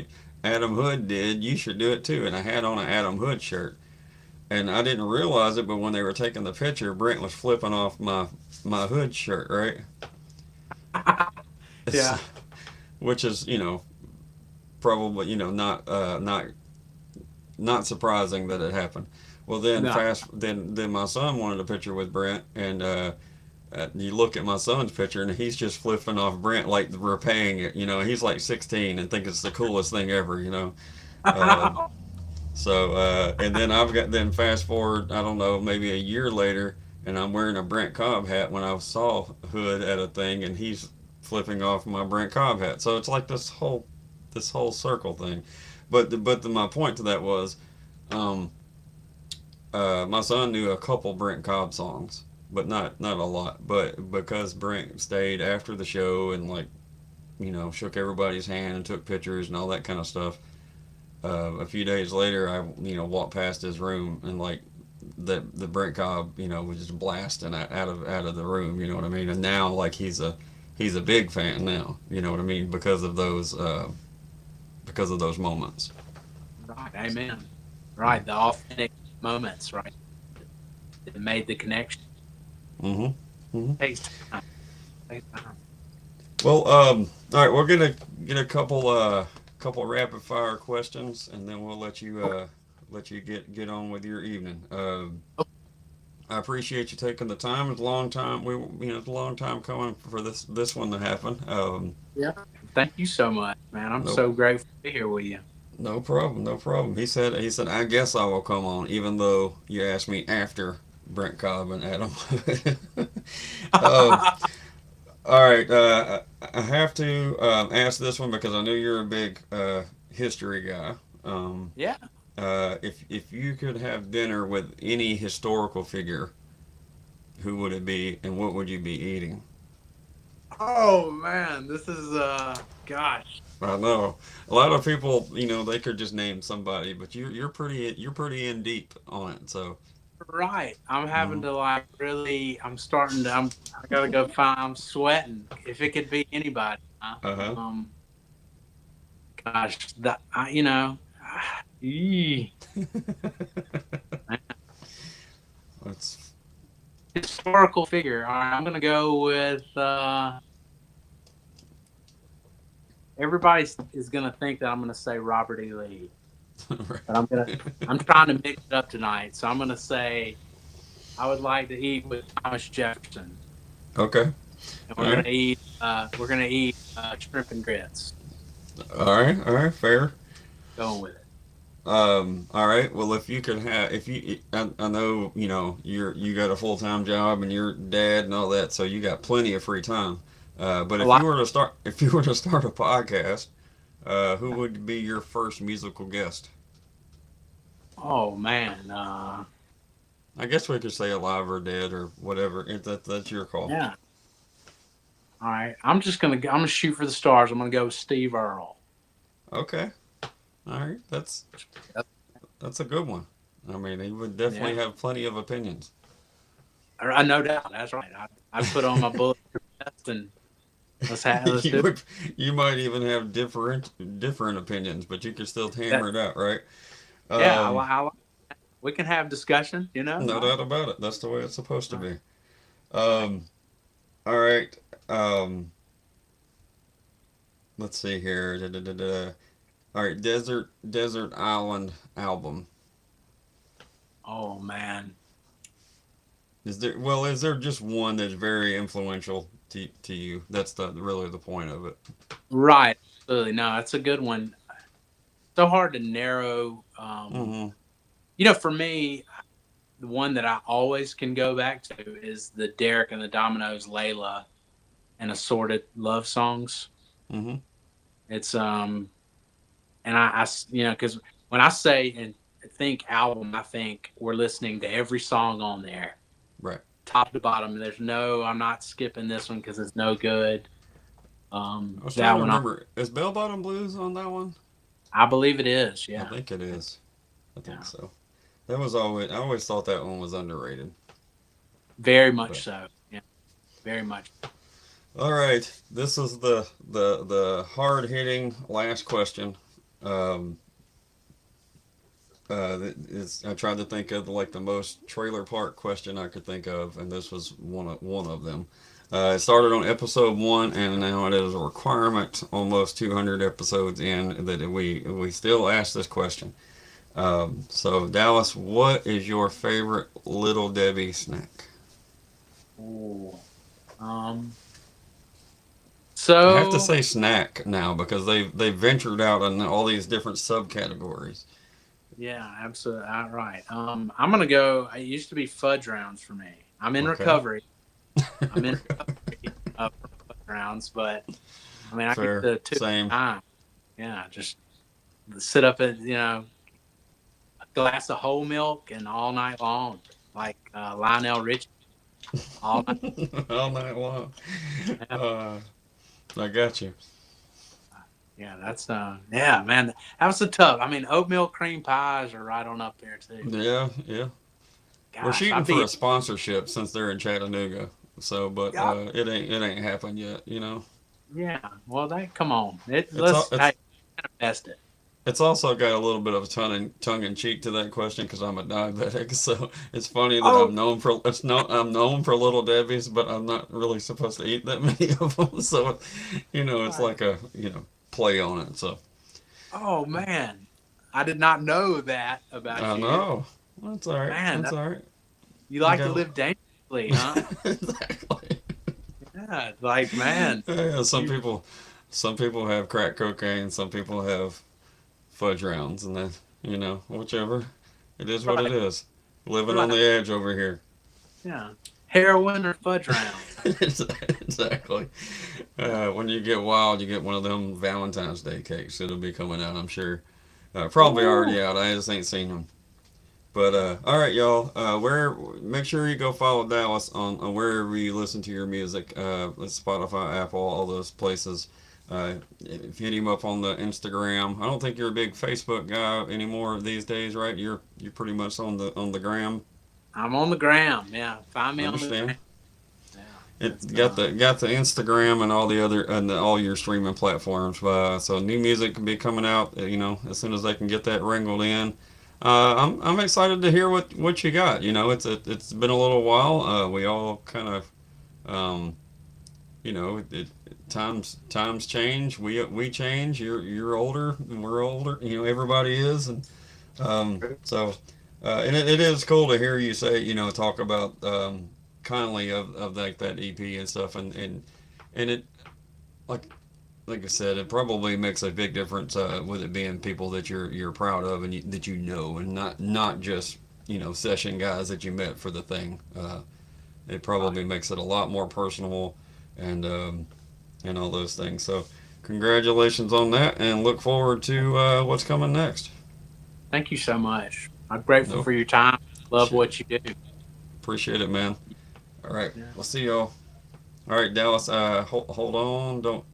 [SPEAKER 4] Adam Hood did. You should do it too. And I had on an Adam Hood shirt, and I didn't realize it, but when they were taking the picture, Brent was flipping off my Hood shirt, right?
[SPEAKER 2] Yeah.
[SPEAKER 4] Which is, you know, probably, you know, not surprising that it happened. Well, then then my son wanted a picture with Brent, and you look at my son's picture, and he's just flipping off Brent like repaying it. You know, he's like 16 and thinks it's the coolest thing ever. You know. And then fast forward, I don't know, maybe a year later, and I'm wearing a Brent Cobb hat when I saw Hood at a thing, and he's flipping off my Brent Cobb hat. So it's like this whole circle thing. But my point to that was, my son knew a couple Brent Cobb songs, but not a lot. But because Brent stayed after the show and, like, you know, shook everybody's hand and took pictures and all that kind of stuff, a few days later, I, you know, walked past his room, and like the Brent Cobb, you know, was just blasting out of the room. You know what I mean? And now, like, he's a big fan now. You know what I mean? Because of those moments.
[SPEAKER 2] Right. Amen. Right. The authentic moments. Right. That made the connection.
[SPEAKER 4] Mm-hmm. Mm-hmm.
[SPEAKER 2] Takes time.
[SPEAKER 4] Well, all right. We're gonna get a couple rapid fire questions, and then we'll let you get on with your evening. I appreciate you taking the time. It's a long time. It's a long time coming for this one to happen.
[SPEAKER 2] Yeah. Thank you so much, man. I'm so grateful to be here with you.
[SPEAKER 4] No problem. He said, I guess I will come on, even though you asked me after Brent Cobb and Adam. All right. I have to ask this one because I know you're a big history guy.
[SPEAKER 2] Yeah.
[SPEAKER 4] If you could have dinner with any historical figure, who would it be, and what would you be eating?
[SPEAKER 2] Oh man, this is Gosh.
[SPEAKER 4] I know. A lot of people, they could just name somebody, but you're pretty in deep on it. So.
[SPEAKER 2] Right. I'm having
[SPEAKER 4] Mhm.
[SPEAKER 2] to really. I gotta go find. I'm sweating. If it could be anybody.
[SPEAKER 4] Uh-huh.
[SPEAKER 2] Gosh, that you know. Eee.
[SPEAKER 4] That's
[SPEAKER 2] Historical figure. All right, I'm gonna go with. Everybody is gonna think that I'm gonna say Robert E. Lee,
[SPEAKER 4] right.
[SPEAKER 2] but I'm trying to mix it up tonight. So I'm gonna say I would like to eat with Thomas Jefferson,
[SPEAKER 4] Okay.
[SPEAKER 2] and
[SPEAKER 4] All right.
[SPEAKER 2] we're gonna eat shrimp and grits.
[SPEAKER 4] All right. All right. Fair.
[SPEAKER 2] Going with it.
[SPEAKER 4] All right. Well, if you could have, if you, I know, you got a full-time job and you're dad and all that, so you got plenty of free time. But
[SPEAKER 2] A
[SPEAKER 4] if
[SPEAKER 2] lot.
[SPEAKER 4] you were to start a podcast, who would be your first musical guest?
[SPEAKER 2] Oh man.
[SPEAKER 4] I guess we could say alive or dead or whatever. That's your call.
[SPEAKER 2] Yeah. All right. I'm gonna shoot for the stars. I'm gonna go with Steve Earle.
[SPEAKER 4] Okay. All right. That's a good one. I mean, he would definitely have plenty of opinions.
[SPEAKER 2] I no doubt. That's right. I put on my bulletproof vest and let's do it.
[SPEAKER 4] You might even have different opinions, but you can still hammer it out, right?
[SPEAKER 2] Yeah. We can have discussion.
[SPEAKER 4] No doubt about it. That's the way it's supposed to be. All right. Let's see here. All right, Desert Island album.
[SPEAKER 2] Oh man.
[SPEAKER 4] Is there just one that's very influential to you? That's really the point of it.
[SPEAKER 2] Right. Absolutely. No, that's a good one. So hard to narrow. For me, the one that I always can go back to is the Derek and the Dominoes, Layla, and Assorted Love Songs.
[SPEAKER 4] Mm-hmm.
[SPEAKER 2] It's and I because when I say and think album, I think we're listening to every song on there,
[SPEAKER 4] Right.
[SPEAKER 2] top to bottom. I'm not skipping this one because it's no good.
[SPEAKER 4] I was
[SPEAKER 2] That
[SPEAKER 4] trying to
[SPEAKER 2] one,
[SPEAKER 4] remember. Is Bell Bottom Blues on that one?
[SPEAKER 2] I believe it is. Yeah,
[SPEAKER 4] I think it is. I think
[SPEAKER 2] Yeah.
[SPEAKER 4] so. I always thought that one was underrated.
[SPEAKER 2] very much so. Yeah, very much.
[SPEAKER 4] All right, this is the hard hitting last question. I tried to think of the most trailer park question I could think of, and this was one of them. It started on episode 1, and now it is a requirement, almost 200 episodes in, that we still ask this question. So Dallas, what is your favorite Little Debbie snack?
[SPEAKER 2] Ooh.
[SPEAKER 4] I have to
[SPEAKER 2] So
[SPEAKER 4] say snack now because they ventured out in all these different subcategories.
[SPEAKER 2] yeah, absolutely right. I'm gonna go. It used to be fudge rounds for me. I'm in
[SPEAKER 4] Okay.
[SPEAKER 2] recovery. I'm in recovery from fudge rounds, but I mean, I
[SPEAKER 4] Fair.
[SPEAKER 2] get the two
[SPEAKER 4] Same.
[SPEAKER 2] time. Yeah, just sit up at a glass of whole milk and all night long, like Lionel Richie. All night.
[SPEAKER 4] All night long. I got you.
[SPEAKER 2] Yeah, that's yeah, man. That was a tough. I mean, oatmeal cream pies are right on up there too.
[SPEAKER 4] Yeah, yeah. We're
[SPEAKER 2] Gosh,
[SPEAKER 4] shooting for a sponsorship since they're in Chattanooga. So, but
[SPEAKER 2] Yeah.
[SPEAKER 4] it ain't happened yet.
[SPEAKER 2] Yeah, well, come on.
[SPEAKER 4] It's
[SPEAKER 2] Manifest it.
[SPEAKER 4] It's also got a little bit of tongue in cheek to that question because I'm a diabetic. So it's funny that
[SPEAKER 2] Oh.
[SPEAKER 4] I'm known for Little Debbie's, but I'm not really supposed to eat that many of them. So, it's like a play on it. So
[SPEAKER 2] Oh man, I did not know that about
[SPEAKER 4] I
[SPEAKER 2] you.
[SPEAKER 4] know that's all right.
[SPEAKER 2] Man,
[SPEAKER 4] That's all right.
[SPEAKER 2] You like to
[SPEAKER 4] got-
[SPEAKER 2] live dangerously, huh?
[SPEAKER 4] Exactly.
[SPEAKER 2] Yeah, like man.
[SPEAKER 4] Yeah, some people have crack cocaine, some people have fudge rounds, and then whichever. It is what it is. Living on the edge over here.
[SPEAKER 2] Yeah, heroin or fudge rounds.
[SPEAKER 4] Exactly. When you get wild, you get one of them Valentine's Day cakes. It'll be coming out, I'm sure. Probably already out. I just ain't seen them. But all right, y'all. Make sure you go follow Dallas on wherever you listen to your music. Spotify, Apple, all those places. If you hit him up on the Instagram, I don't think you're a big Facebook guy anymore these days, right? You're pretty much on the gram.
[SPEAKER 2] I'm on the gram. Yeah, find me on the gram. Yeah,
[SPEAKER 4] it got the Instagram and all the other and all your streaming platforms. So new music can be coming out, as soon as they can get that wrangled in. I'm excited to hear what you got. It's been a little while. We all kind of, times change. We change. You're older, and we're older. Everybody is, and and it is cool to hear you say, talk about kindly of like that EP and stuff, and it like I said, it probably makes a big difference with it being people that you're proud of and that and not just session guys that you met for the thing. It probably makes it a lot more personal and all those things. So congratulations on that, and look forward to what's coming next.
[SPEAKER 2] Thank you so much. I'm grateful for your time. Love what you do.
[SPEAKER 4] Appreciate it, man. All right, we'll see y'all. All right, Dallas. Hold on. Don't